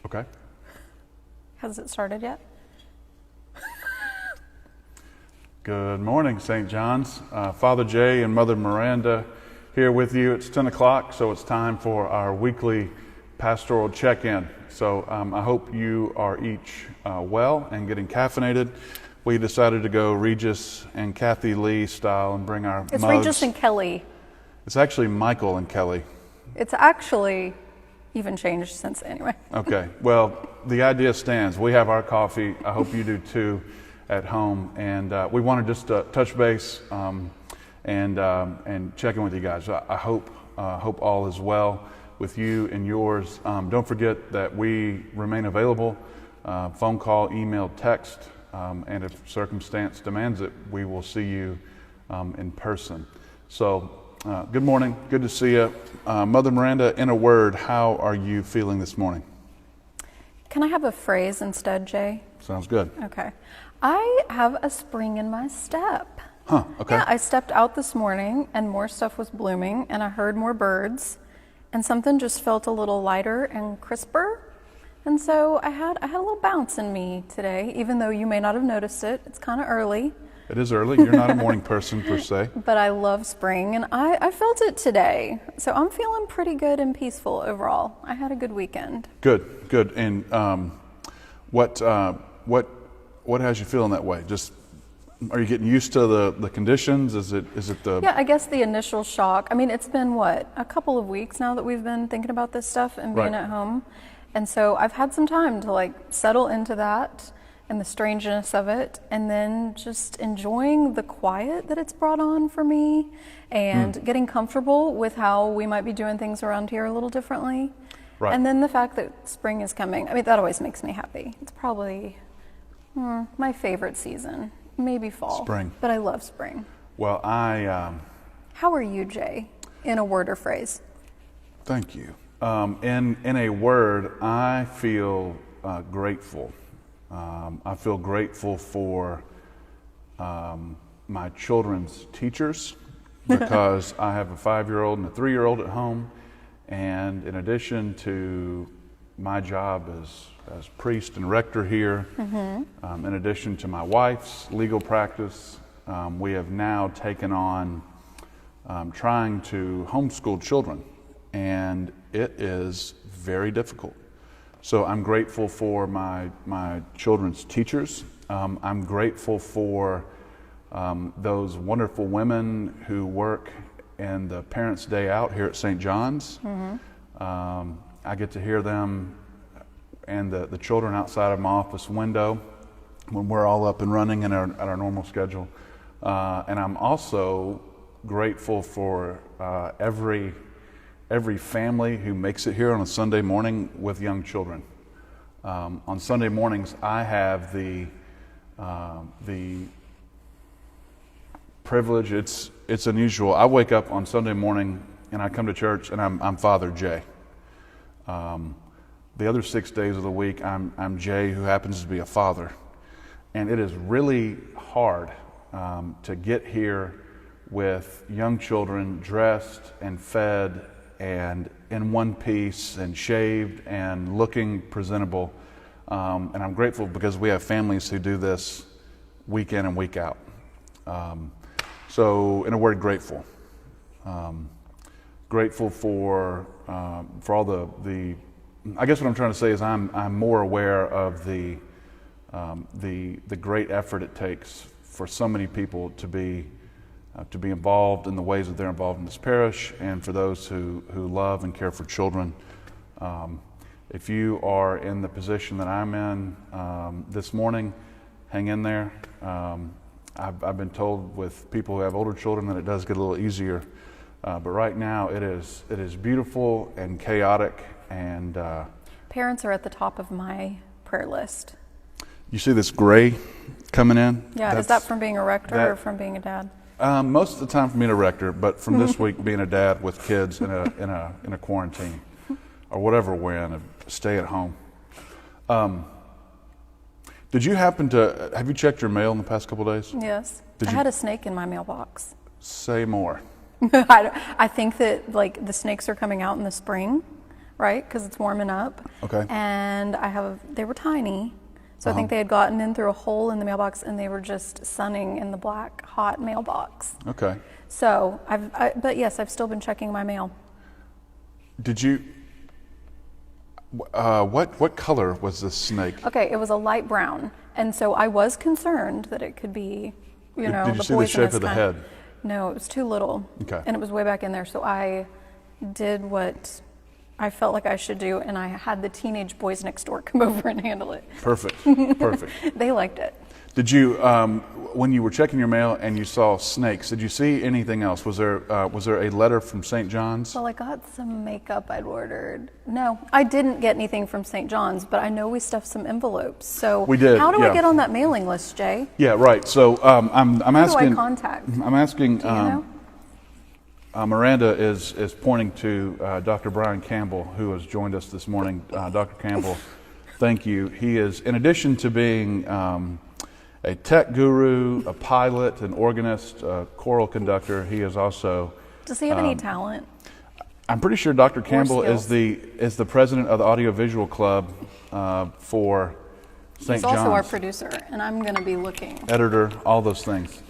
Okay. Has it started yet? Good morning, St. John's. Father Jay and Mother Miranda here with you. It's 10 o'clock, so it's time for our weekly pastoral check-in. So I hope you are each well and getting caffeinated. We decided to go Regis and Kathy Lee style and bring our It's mugs. Regis and Kelly. It's actually Michael and Kelly. It's actually even changed since anyway. Okay, well, the idea stands. We have our coffee. I hope you do too at home. And we wanted just to touch base and check in with you guys. I hope all is well with you and yours. Don't forget that we remain available, phone call, email, text, and if circumstance demands it, we will see you in person. So good morning, good to see you. Mother Miranda, in a word, how are you feeling this morning? Can I have a phrase instead, Jay? Sounds good. Okay. I have a spring in my step. Huh, okay. Yeah, I stepped out this morning and more stuff was blooming and I heard more birds and something just felt a little lighter and crisper. And so I had a little bounce in me today, even though you may not have noticed it. It's kind of early. It is early. You're not a morning person per se. But I love spring and I felt it today. So I'm feeling pretty good and peaceful overall. I had a good weekend. Good. And what has you feeling that way? Just are you getting used to the conditions? Is it the Yeah, I guess the initial shock. I mean, it's been a couple of weeks now that we've been thinking about this stuff and being Right. at home. And so I've had some time to settle into that and the strangeness of it, and then just enjoying the quiet that it's brought on for me and getting comfortable with how we might be doing things around here a little differently. Right. And then the fact that spring is coming. I mean, that always makes me happy. It's probably my favorite season. Maybe fall. Spring. But I love spring. Well, How are you, Jay, in a word or phrase? thank you. In a word, I feel grateful. I feel grateful for my children's teachers because I have a 5-year-old and a 3-year-old at home, and in addition to my job as priest and rector here, in addition to my wife's legal practice, we have now taken on trying to homeschool children, and it is very difficult. So I'm grateful for my children's teachers. I'm grateful for those wonderful women who work in the Parents' Day Out here at St. John's. I get to hear them and the children outside of my office window when we're all up and running at our normal schedule. And I'm also grateful for every family who makes it here on a Sunday morning with young children. On Sunday mornings, I have the privilege. It's unusual. I wake up on Sunday morning and I come to church and I'm Father Jay. The other 6 days of the week, I'm Jay, who happens to be a father, and it is really hard to get here with young children dressed and fed and in one piece and shaved and looking presentable. And I'm grateful because we have families who do this week in and week out. So in a word, grateful. Grateful for all the. I guess what I'm trying to say is I'm more aware of the great effort it takes for so many people to be involved in the ways that they're involved in this parish, and for those who love and care for children. If you are in the position that I'm in this morning, hang in there. I've been told with people who have older children that it does get a little easier, but right now it is beautiful and chaotic, and Parents are at the top of my prayer list. You see this gray coming in? Yeah, is that from being a rector or from being a dad? Most of the time from being a rector, but from this week being a dad with kids in a quarantine or whatever we're in, a stay at home. Did you happen to have you checked your mail in the past couple of days? Yes. I had a snake in my mailbox. Say more. I think that the snakes are coming out in the spring. right? Because it's warming up. Okay. And they were tiny. So I think they had gotten in through a hole in the mailbox and they were just sunning in the black, hot mailbox. Okay. So but yes, I've still been checking my mail. Did you, what color was this snake? Okay, it was a light brown. And so I was concerned that it could be, Did you see the shape of the head? No, it was too little. Okay. And it was way back in there. So I did what I felt like I should do, and I had the teenage boys next door come over and handle it. Perfect. They liked it. Did you, when you were checking your mail and you saw snakes, did you see anything else? Was there a letter from St. John's? Well, I got some makeup I'd ordered. No, I didn't get anything from St. John's, but I know we stuffed some envelopes. So we did. How do I get on that mailing list, Jay? Yeah, right. So I'm asking. Who do I contact? I'm asking. Do you know? Miranda is pointing to Dr. Brian Campbell, who has joined us this morning. Dr. Campbell, thank you. He is, in addition to being a tech guru, a pilot, an organist, a choral conductor, he is also. Does he have any talent? I'm pretty sure Dr. Campbell is skills? the president of the Audiovisual Club for St. He's John's. also our producer, and I'm going to be looking. Editor, all those things.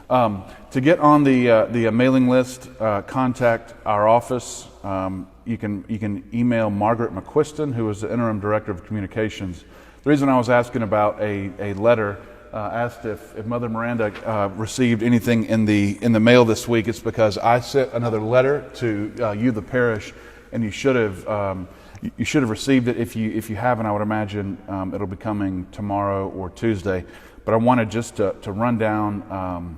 To get on the mailing list, contact our office. You can email Margaret McQuiston, who is the interim director of communications. The reason I was asking about a letter, asked if Mother Miranda received anything in the mail this week, it's because I sent another letter to you, the parish, and you should have received it. If you haven't, I would imagine it'll be coming tomorrow or Tuesday. But I wanted just to run down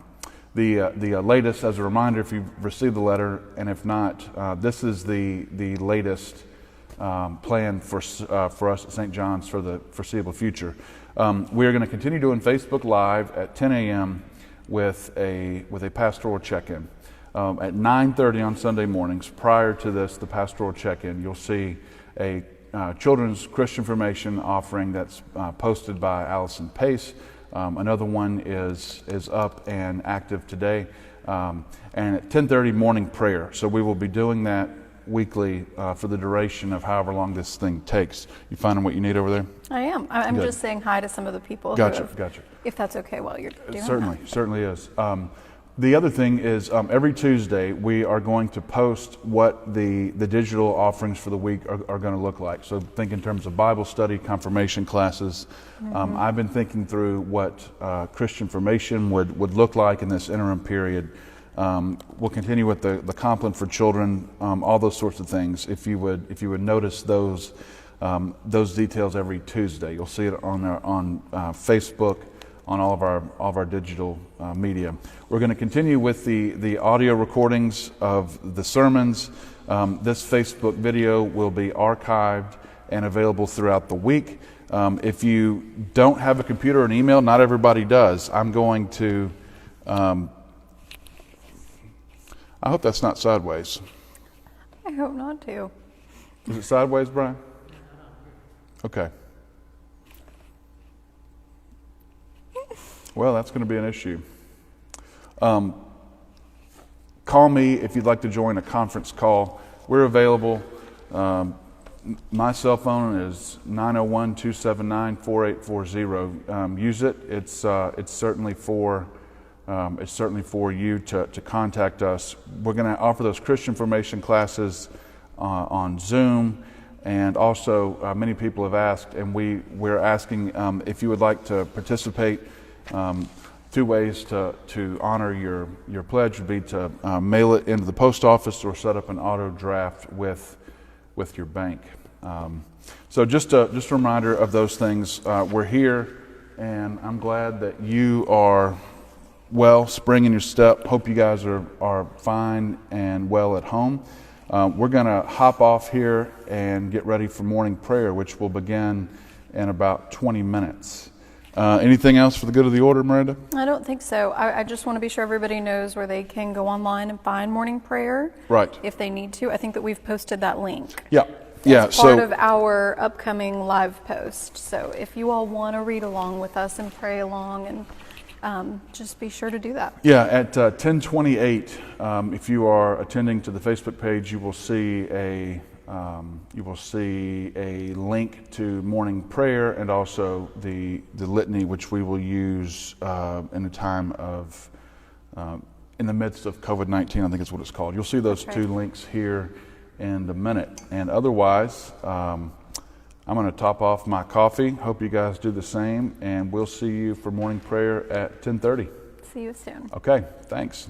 the latest as a reminder if you've received the letter, and if not, this is the latest plan for us at St. John's for the foreseeable future. We're going to continue doing Facebook Live at 10 a.m. with a pastoral check-in. At 9:30 on Sunday mornings, prior to this, the pastoral check-in, you'll see a children's Christian formation offering that's posted by Allison Pace. Another one is up and active today. And at 10:30, morning prayer. So we will be doing that weekly for the duration of however long this thing takes. You finding what you need over there? I am. I'm Good. just saying hi to some of the people. Gotcha. If that's okay while you're doing Certainly is. The other thing is every Tuesday we are going to post what the digital offerings for the week are going to look like. So think in terms of Bible study, confirmation classes. Mm-hmm. I've been thinking through what Christian formation would look like in this interim period. We'll continue with the compline for children, all those sorts of things. If you would notice those details every Tuesday, you'll see it on Facebook, on all of our digital media. We're going to continue with the audio recordings of the sermons. This Facebook video will be archived and available throughout the week. If you don't have a computer or an email, not everybody does. I'm going to. I hope that's not sideways. I hope not to. Is it sideways, Brian? Okay. Well, that's going to be an issue. Call me if you'd like to join a conference call. We're available. My cell phone is 901-279-4840. Use it. It's certainly for you to contact us. We're going to offer those Christian formation classes on Zoom, and also many people have asked, and we're asking if you would like to participate. Two ways to honor your pledge would be to mail it into the post office or set up an auto draft with your bank. So just a reminder of those things. We're here, and I'm glad that you are well, spring in your step. Hope you guys are fine and well at home. We're going to hop off here and get ready for morning prayer, which will begin in about 20 minutes. Anything else for the good of the order, Miranda? I don't think so. I just want to be sure everybody knows where they can go online and find morning prayer. Right. If they need to. I think that we've posted that link. Yeah. As part of our upcoming live post. So if you all want to read along with us and pray along, and just be sure to do that. Yeah, at 10:28, if you are attending to the Facebook page, you will see a You will see a link to morning prayer and also the litany, which we will use in a time of, in the midst of COVID-19, I think is what it's called. You'll see those two links here in a minute. And otherwise, I'm going to top off my coffee. Hope you guys do the same, and we'll see you for morning prayer at 10:30. See you soon. Okay, thanks.